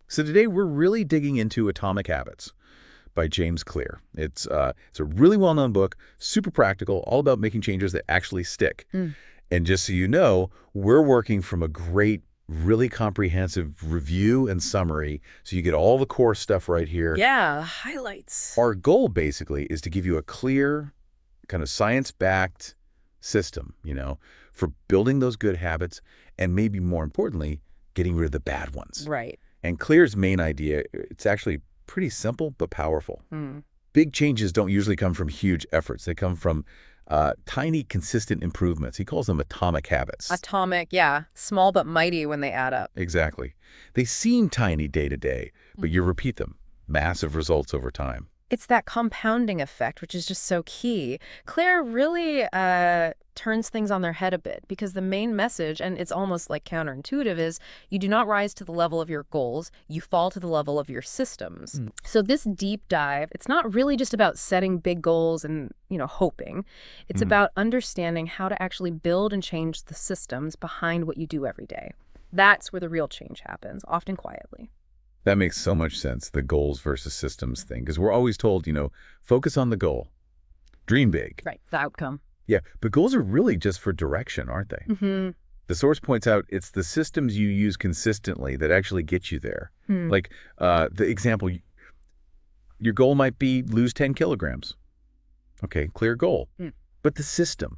So today we're really digging into Atomic Habits by James Clear. It's a really well-known book, super practical, all about making changes that actually stick. Mm. And just so you know, we're working from a great, really comprehensive review and summary, so you get all the core stuff right here. Yeah, highlights. Our goal, basically, is to give you a clear, kind of science-backed system, for building those good habits and maybe more importantly, getting rid of the bad ones. Right. And Clear's main idea, it's actually pretty simple but powerful. Mm. Big changes don't usually come from huge efforts. They come from tiny, consistent improvements. He calls them atomic habits. Atomic, yeah. Small but mighty when they add up. Exactly. They seem tiny day to day, but you repeat them. Massive results over time. It's that compounding effect, which is just so key. Claire really turns things on their head a bit because the main message, and it's almost like counterintuitive, is you do not rise to the level of your goals, you fall to the level of your systems. So this deep dive, it's not really just about setting big goals and, hoping. It's about understanding how to actually build and change the systems behind what you do every day. That's where the real change happens, often quietly. That makes so much sense, the goals versus systems thing, because we're always told, focus on the goal. Dream big. Right, the outcome. Yeah, but goals are really just for direction, aren't they? Mm-hmm. The source points out it's the systems you use consistently that actually get you there. Like the example, your goal might be lose 10 kilograms. Okay, clear goal. But the system,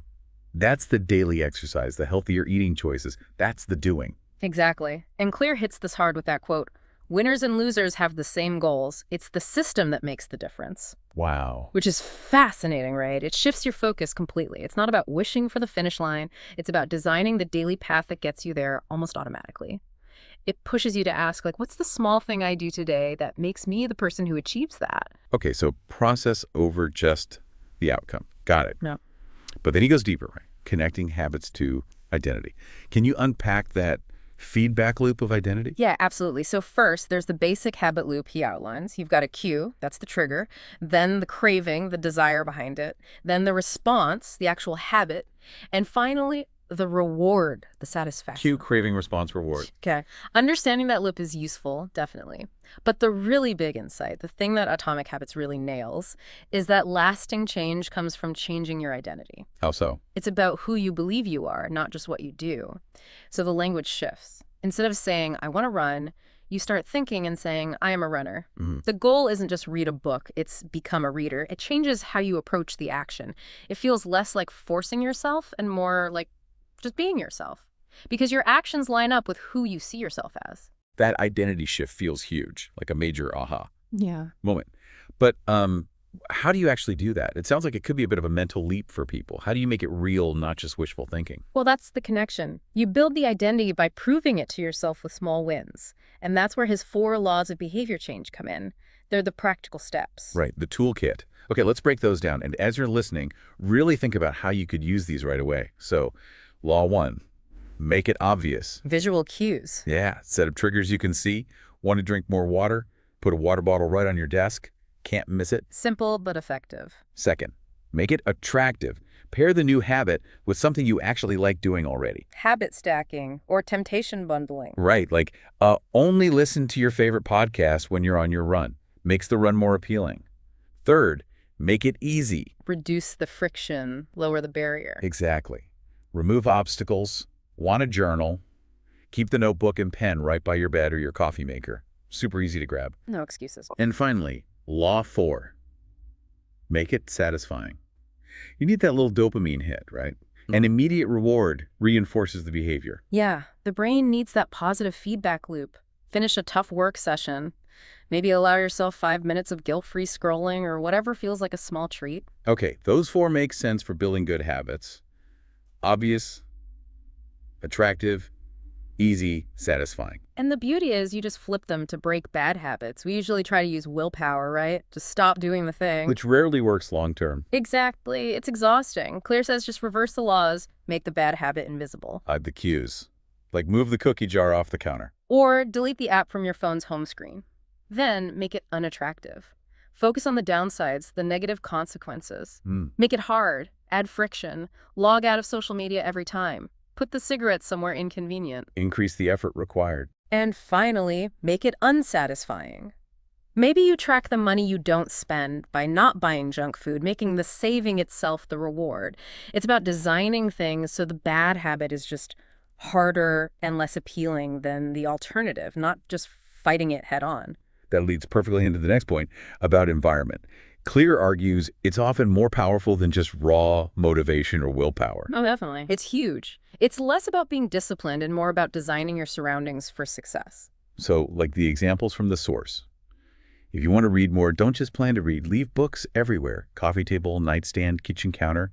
that's the daily exercise, the healthier eating choices, that's the doing. Exactly. And Clear hits this hard with that quote, "Winners and losers have the same goals. It's the system that makes the difference." Wow. Which is fascinating, right? It shifts your focus completely. It's not about wishing for the finish line. It's about designing the daily path that gets you there almost automatically. It pushes you to ask, what's the small thing I do today that makes me the person who achieves that? Okay, so process over just the outcome. Got it. No. But then he goes deeper, right? Connecting habits to identity. Can you unpack that feedback loop of identity? Yeah, absolutely. So first, there's the basic habit loop he outlines. You've got a cue, that's the trigger, then the craving, the desire behind it, then the response, the actual habit, and finally, the reward, the satisfaction. Cue, craving, response, reward. Okay. Understanding that loop is useful, definitely. But the really big insight, the thing that Atomic Habits really nails, is that lasting change comes from changing your identity. How so? It's about who you believe you are, not just what you do. So the language shifts. Instead of saying, I want to run, you start thinking and saying, I am a runner. The goal isn't just read a book, it's become a reader. It changes how you approach the action. It feels less like forcing yourself and more like just being yourself. Because your actions line up with who you see yourself as. That identity shift feels huge, like a major aha moment. But how do you actually do that? It sounds like it could be a bit of a mental leap for people. How do you make it real, not just wishful thinking? Well, that's the connection. You build the identity by proving it to yourself with small wins. And that's where his 4 laws of behavior change come in. They're the practical steps. Right, the toolkit. Okay, let's break those down. And as you're listening, really think about how you could use these right away. So, Law 1, make it obvious. Visual cues. Yeah, set up triggers you can see. Want to drink more water? Put a water bottle right on your desk. Can't miss it. Simple but effective. Second, make it attractive. Pair the new habit with something you actually like doing already. Habit stacking or temptation bundling. Right, like only listen to your favorite podcast when you're on your run. Makes the run more appealing. Third, make it easy. Reduce the friction, lower the barrier. Exactly. Remove obstacles. Want a journal. Keep the notebook and pen right by your bed or your coffee maker. Super easy to grab. No excuses. And finally, Law 4. Make it satisfying. You need that little dopamine hit, right? An immediate reward reinforces the behavior. Yeah, the brain needs that positive feedback loop. Finish a tough work session. Maybe allow yourself 5 minutes of guilt-free scrolling or whatever feels like a small treat. Okay, those 4 make sense for building good habits. Obvious, attractive, easy, satisfying. And the beauty is you just flip them to break bad habits. We usually try to use willpower, right? Just stop doing the thing. Which rarely works long term. Exactly. It's exhausting. Clear says just reverse the laws, make the bad habit invisible. The cues. Like move the cookie jar off the counter. Or delete the app from your phone's home screen. Then make it unattractive. Focus on the downsides, the negative consequences. Make it hard, add friction, log out of social media every time. Put the cigarette somewhere inconvenient. Increase the effort required. And finally, make it unsatisfying. Maybe you track the money you don't spend by not buying junk food, making the saving itself the reward. It's about designing things so the bad habit is just harder and less appealing than the alternative, not just fighting it head on. That leads perfectly into the next point about environment. Clear argues it's often more powerful than just raw motivation or willpower. Oh, definitely. It's huge. It's less about being disciplined and more about designing your surroundings for success. So, like the examples from the source. If you want to read more, don't just plan to read. Leave books everywhere. Coffee table, nightstand, kitchen counter.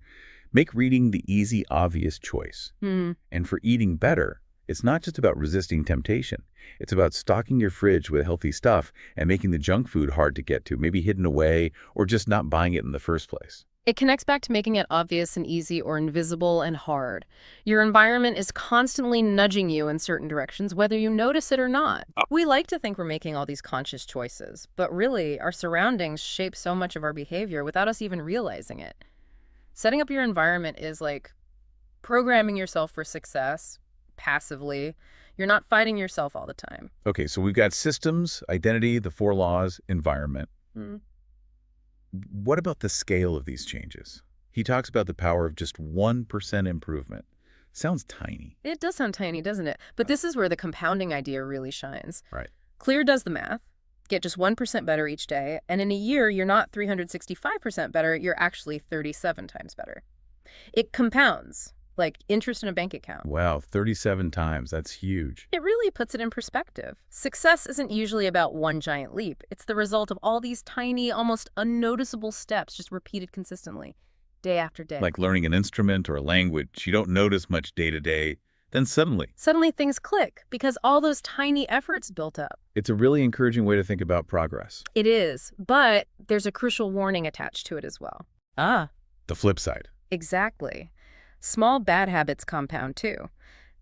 Make reading the easy, obvious choice. And for eating better, it's not just about resisting temptation. It's about stocking your fridge with healthy stuff and making the junk food hard to get to, maybe hidden away or just not buying it in the first place. It connects back to making it obvious and easy or invisible and hard. Your environment is constantly nudging you in certain directions, whether you notice it or not. We like to think we're making all these conscious choices, but really, our surroundings shape so much of our behavior without us even realizing it. Setting up your environment is like programming yourself for success passively. You're not fighting yourself all the time. Okay, so we've got systems, identity, the 4 laws, environment. What about the scale of these changes? He talks about the power of just 1% improvement. Sounds tiny. It does sound tiny, doesn't it? But this is where the compounding idea really shines. Right. Clear does the math. Get just 1% better each day, and in a year, you're not 365% better, you're actually 37 times better. It compounds, like interest in a bank account. Wow, 37 times. That's huge. It really puts it in perspective. Success isn't usually about one giant leap. It's the result of all these tiny, almost unnoticeable steps just repeated consistently, day after day. Like learning an instrument or a language, you don't notice much day to day. Then Suddenly things click because all those tiny efforts built up. it's a really encouraging way to think about progress. It is, but there's a crucial warning attached to it as well. The flip side. Exactly. Small bad habits compound too.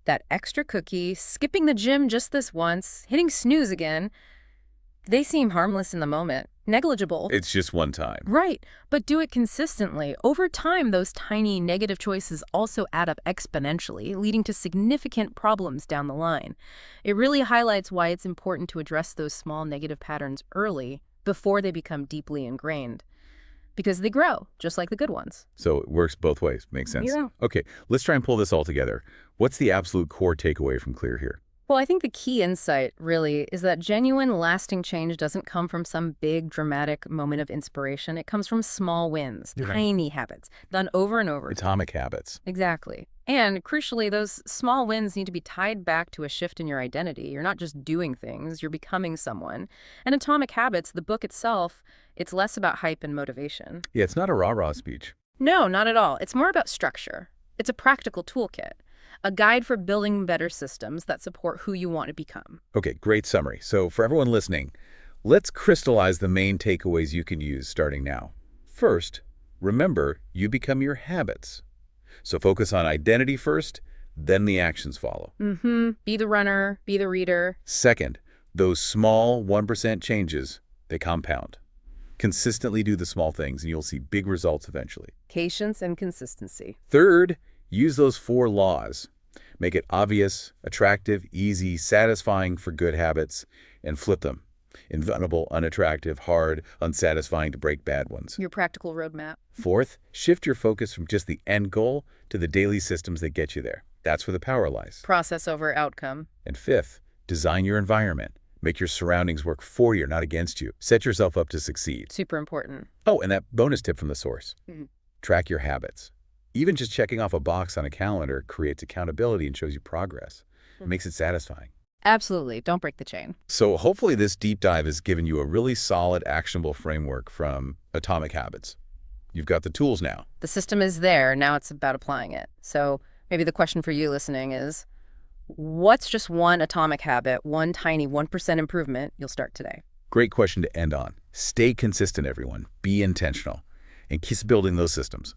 That extra cookie, skipping the gym just this once, hitting snooze again, they seem harmless in the moment, negligible. It's just one time. Right, but do it consistently. Over time, those tiny negative choices also add up exponentially, leading to significant problems down the line. It really highlights why it's important to address those small negative patterns early before they become deeply ingrained. Because they grow, just like the good ones. So it works both ways. Makes sense. Yeah. Okay, let's try and pull this all together. What's the absolute core takeaway from Clear here? Well, I think the key insight, really, is that genuine, lasting change doesn't come from some big, dramatic moment of inspiration. It comes from small wins, tiny habits, done over and over. Atomic habits. Exactly. And crucially, those small wins need to be tied back to a shift in your identity. You're not just doing things, you're becoming someone. And Atomic Habits, the book itself, it's less about hype and motivation. Yeah, it's not a rah-rah speech. No, not at all. It's more about structure. It's a practical toolkit, a guide for building better systems that support who you want to become. Okay, great summary. So for everyone listening, let's crystallize the main takeaways you can use starting now. First, remember you become your habits. So focus on identity first, then the actions follow. Be the runner, be the reader. Second, those small 1% changes, they compound. Consistently do the small things and you'll see big results eventually. Patience and consistency. Third, use those 4 laws. Make it obvious, attractive, easy, satisfying for good habits, and flip them. Inventable, unattractive, hard, unsatisfying to break bad ones. Your practical roadmap. Fourth, shift your focus from just the end goal to the daily systems that get you there. That's where the power lies. Process over outcome. And fifth, design your environment. Make your surroundings work for you, not against you. Set yourself up to succeed. Super important. Oh, and that bonus tip from the source. Track your habits. Even just checking off a box on a calendar creates accountability and shows you progress. It makes it satisfying. Absolutely. Don't break the chain. So hopefully this deep dive has given you a really solid, actionable framework from Atomic Habits. You've got the tools now. The system is there. Now it's about applying it. So maybe the question for you listening is, what's just one atomic habit, one tiny 1% improvement you'll start today? Great question to end on. Stay consistent, everyone. Be intentional. And keep building those systems.